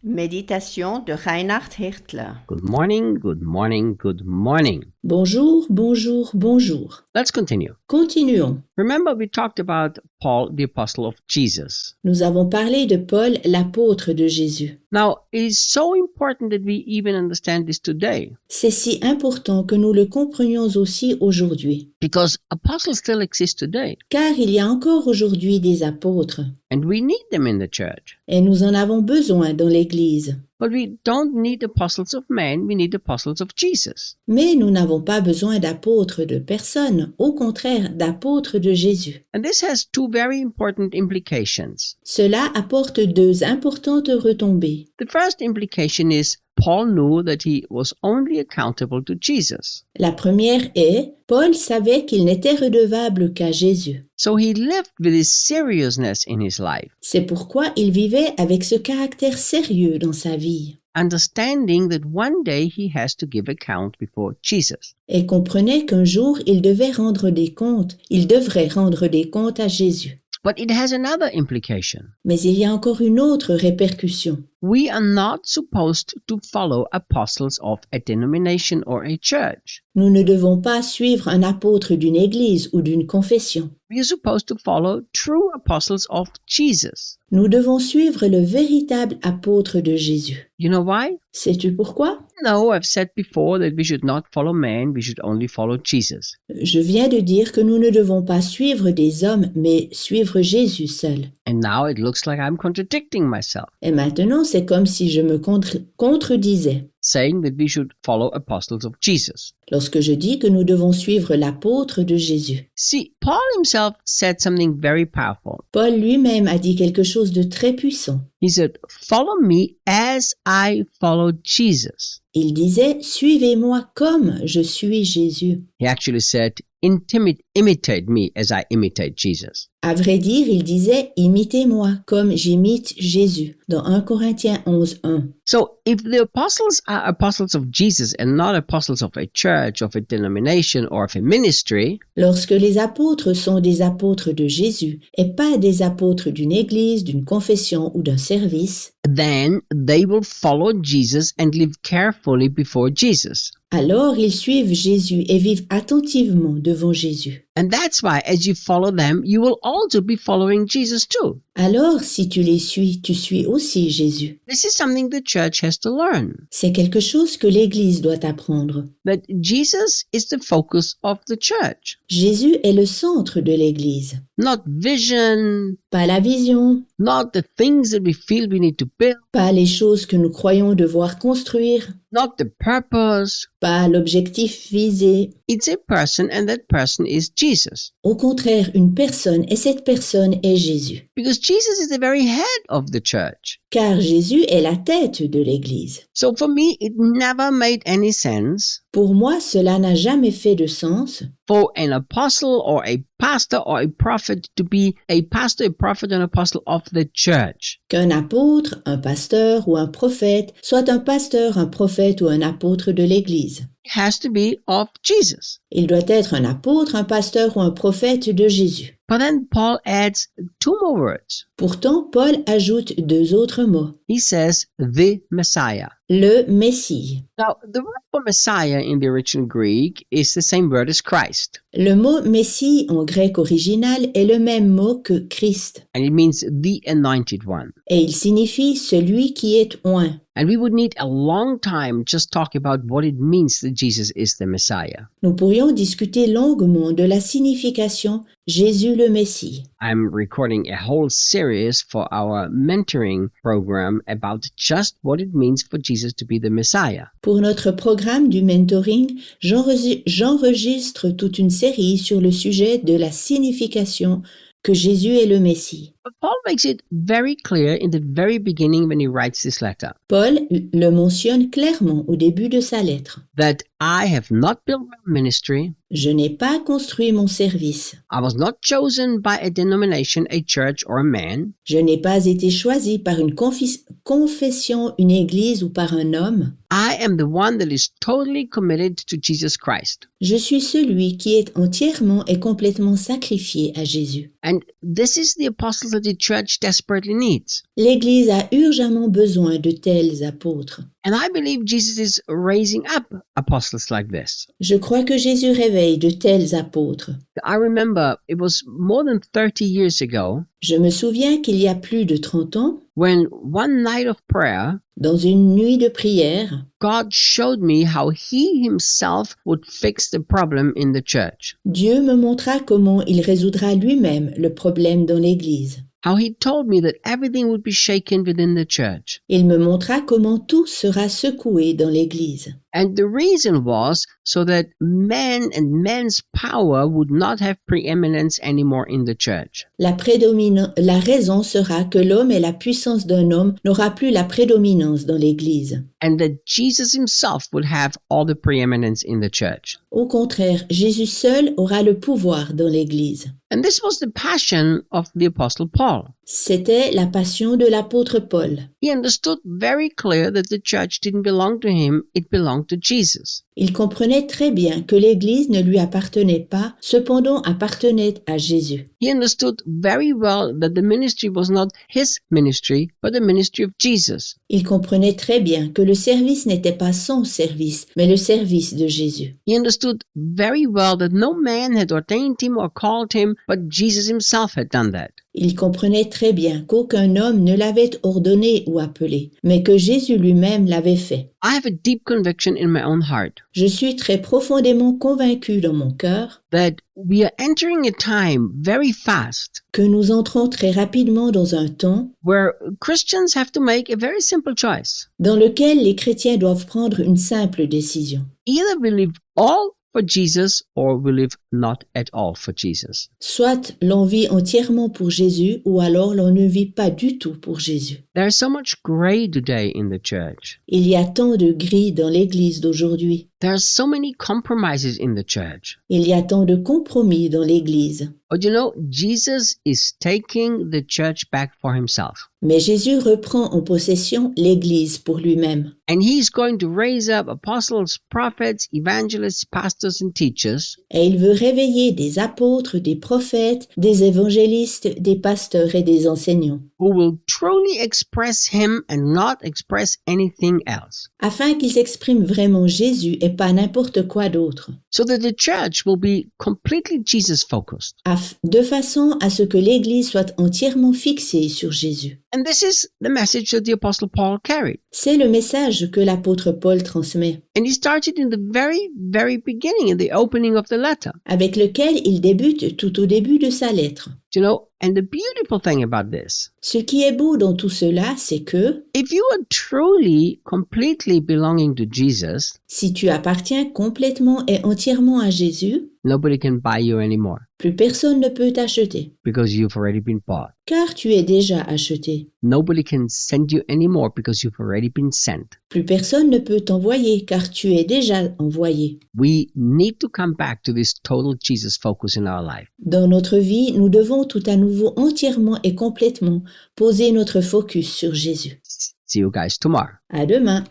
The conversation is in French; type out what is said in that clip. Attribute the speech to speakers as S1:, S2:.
S1: Méditation de Reinhard Hirtler.
S2: Good morning, good morning, good morning.
S3: Bonjour, bonjour, bonjour.
S2: Let's continue.
S3: Continuons.
S2: Remember, we talked about Paul, the apostle of Jesus.
S3: Nous avons parlé de Paul, l'apôtre de Jésus.
S2: Now, it is so important that we even understand this today,
S3: C'est si important que nous le comprenions aussi aujourd'hui,
S2: because apostles still exist today,
S3: car il y a encore aujourd'hui des apôtres,
S2: and we need them in the church.
S3: et nous en avons besoin dans l'Église.
S2: But we don't need apostles of men, we need apostles of Jesus.
S3: Mais nous n'avons pas besoin d'apôtres de personne, au contraire d'apôtres de Jésus.
S2: And this has two very important implications.
S3: Cela apporte deux importantes retombées.
S2: The first implication is Paul knew that he was only accountable to Jesus.
S3: La première est, Paul savait qu'il n'était redevable qu'à Jésus.
S2: So he lived with this seriousness in his life,
S3: C'est pourquoi il vivait avec ce caractère sérieux dans sa vie
S2: understanding that one day he has to give account before Jesus.
S3: et comprenait qu'un jour il devrait rendre des comptes à Jésus.
S2: But it has another implication.
S3: Mais il y a encore une autre répercussion.
S2: We are not supposed to follow apostles of a denomination or a church.
S3: Nous ne devons pas suivre un apôtre d'une église ou d'une confession.
S2: We are supposed to follow true apostles of Jesus.
S3: Nous devons suivre le véritable apôtre de Jésus.
S2: You know why?
S3: Sais-tu pourquoi?
S2: No, I've said before that we should not follow men, we should only follow Jesus.
S3: Je viens de dire que nous ne devons pas suivre des hommes, mais suivre Jésus seul.
S2: And now it looks like I'm contradicting myself,
S3: Et maintenant, c'est comme si je me contredisais
S2: saying that we should follow apostles of Jesus.
S3: lorsque je dis que nous devons suivre l'apôtre de Jésus.
S2: See, Paul himself said something very powerful.
S3: Paul lui-même a dit quelque chose de très puissant.
S2: He said, "Follow me as I followed Jesus."
S3: Il disait, suivez-moi comme je suis Jésus.
S2: He actually said, imitate me as I imitate Jesus.
S3: À vrai dire, il disait, imitez-moi comme j'imite Jésus, dans 1 Corinthiens 11:1.
S2: So if the apostles are apostles of Jesus and not apostles of a church, of a denomination, or of a ministry,
S3: Lorsque les apôtres sont des apôtres de Jésus et pas des apôtres d'une église, d'une confession ou d'un service,
S2: then they will follow Jesus and live carefully before Jesus.
S3: alors ils suivent Jésus et vivent attentivement devant Jésus.
S2: And that's why as you follow them, you will also be following Jesus too.
S3: Alors, si tu les suis, tu suis aussi Jésus.
S2: This is something the church has to learn.
S3: C'est quelque chose que l'Église doit apprendre.
S2: That Jesus is the focus of the church.
S3: Jésus est le centre de l'Église.
S2: Not vision,
S3: Pas la vision,
S2: not the things that we feel we need to build,
S3: pas les choses que nous croyons devoir construire,
S2: not the purpose.
S3: pas l'objectif visé.
S2: It's a person, and that person is Jesus.
S3: Au contraire, une personne, et cette personne est Jésus.
S2: Because Jesus is the very head of the church.
S3: Car Jésus est la tête de l'Église.
S2: So for me, it never made any sense
S3: Pour moi, cela n'a jamais fait de sens
S2: for an apostle or a pastor or a prophet to be a pastor, a prophet, and apostle of the church.
S3: qu'un apôtre, un pasteur ou un prophète soit un pasteur, un prophète ou un apôtre de l'Église.
S2: It has to be of Jesus.
S3: Il doit être un apôtre, un pasteur ou un prophète de Jésus.
S2: But then Paul adds two more words.
S3: Pourtant, Paul ajoute deux autres mots.
S2: He says, the Messiah.
S3: Le Messie.
S2: Now, the word for Messiah in the original Greek is the same word as Christ,
S3: Le mot Messie en grec original est le même mot que Christ.
S2: and it means the anointed one.
S3: Et il signifie celui qui est oint.
S2: And we would need a long time just talk about what it means that Jesus is the Messiah.
S3: Nous pourrions discuter longuement de la signification Jésus le Messie.
S2: I'm recording a whole series for our mentoring program about just what it means for Jesus to be the Messiah.
S3: Pour notre programme du mentoring, j'enregistre toute une série sur le sujet de la signification que Jésus est le Messie.
S2: But Paul makes it very clear in the very beginning when he writes this letter
S3: Paul le mentionne clairement au début de sa lettre.
S2: that I have not built my ministry.
S3: Je n'ai pas construit mon service.
S2: I was not chosen by a denomination, a church, or a man.
S3: Je n'ai pas été choisi par une confession, une église ou par un homme.
S2: I am the one that is totally committed to Jesus Christ.
S3: Je suis celui qui est entièrement et complètement sacrifié à Jésus.
S2: And this is the apostles that the church desperately needs.
S3: L'Église a urgemment besoin de tels apôtres.
S2: And I believe Jesus is raising up apostles like this.
S3: Je crois que Jésus réveille de tels apôtres.
S2: I remember it was more than 30 years ago
S3: Je me souviens qu'il y a plus de 30 ans,
S2: when one night of prayer,
S3: dans une nuit de prière,
S2: God showed me how He Himself would fix the problem in the church.
S3: Dieu me montra comment il résoudra lui-même le problème dans l'Église.
S2: How He told me that everything would be shaken within the church.
S3: Il me montra comment tout sera secoué dans l'Église.
S2: And the reason was so that men and men's power would not have preeminence anymore in the church.
S3: La raison sera que l'homme et la puissance d'un homme n'aura plus la prédominance dans l'Église.
S2: And that Jesus Himself would have all the preeminence in the church.
S3: Au contraire, Jésus seul aura le pouvoir dans l'Église.
S2: And this was the passion of the Apostle Paul.
S3: C'était la passion de l'apôtre Paul.
S2: He understood very clear that the church didn't belong to him, it belonged to Jesus.
S3: Il comprenait très bien que l'Église ne lui appartenait pas, cependant appartenait à Jésus.
S2: He understood very well that the ministry was not his ministry, but the ministry of Jesus.
S3: Il comprenait très bien que le service n'était pas son service, mais le service de Jésus.
S2: He understood very well that no man had ordained him or called him, but Jesus Himself had done that.
S3: Il comprenait très bien qu'aucun homme ne l'avait ordonné ou appelé, mais que Jésus lui-même l'avait fait.
S2: I have a deep conviction in my own heart
S3: Je suis très profondément convaincu dans mon cœur
S2: that we are entering a time very fast
S3: que nous entrons très rapidement dans un temps
S2: where Christians have to make a very simple choice.
S3: dans lequel les chrétiens doivent prendre une simple décision.
S2: Either we live all for Jesus or we live not at all for Jesus.
S3: Soit l'on vit entièrement pour Jésus ou alors l'on ne vit pas du tout pour Jésus.
S2: There is so much gray today in the church.
S3: Il y a tant de gris dans l'Église d'aujourd'hui.
S2: There are so many compromises in the church.
S3: Il y a tant de compromis dans l'Église.
S2: But you know, Jesus is taking the church back for Himself.
S3: Mais Jésus reprend en possession l'Église pour lui-même.
S2: And He's going to raise up apostles, prophets, evangelists, pastors, and teachers
S3: Et il veut réveiller des apôtres, des prophètes, des évangélistes, des pasteurs et des enseignants,
S2: who will truly express Him and not express anything else.
S3: afin qu'ils expriment vraiment Jésus et pas n'importe quoi d'autre,
S2: So that the church will be completely Jesus-focused.
S3: de façon à ce que l'Église soit entièrement fixée sur Jésus.
S2: And this is the message that the Apostle Paul carried.
S3: C'est le message que l'apôtre Paul transmet,
S2: And he started in the very, very beginning, in the opening of the letter.
S3: avec lequel il débute tout au début de sa lettre.
S2: You know, and the beautiful thing about this,
S3: Ce qui est beau dans tout cela, c'est que,
S2: if you are truly, completely belonging to Jesus,
S3: si tu appartiens complètement et entièrement à Jésus,
S2: nobody can buy you anymore
S3: plus personne ne peut t'acheter,
S2: because you've already been bought.
S3: car tu es déjà acheté.
S2: Nobody can send you anymore because you've already been sent.
S3: Plus personne ne peut t'envoyer, car tu es déjà envoyé.
S2: We need to come back to this total Jesus focus in our life.
S3: Dans notre vie, nous devons tout à nouveau entièrement et complètement poser notre focus sur Jésus.
S2: See you guys tomorrow.
S3: À demain.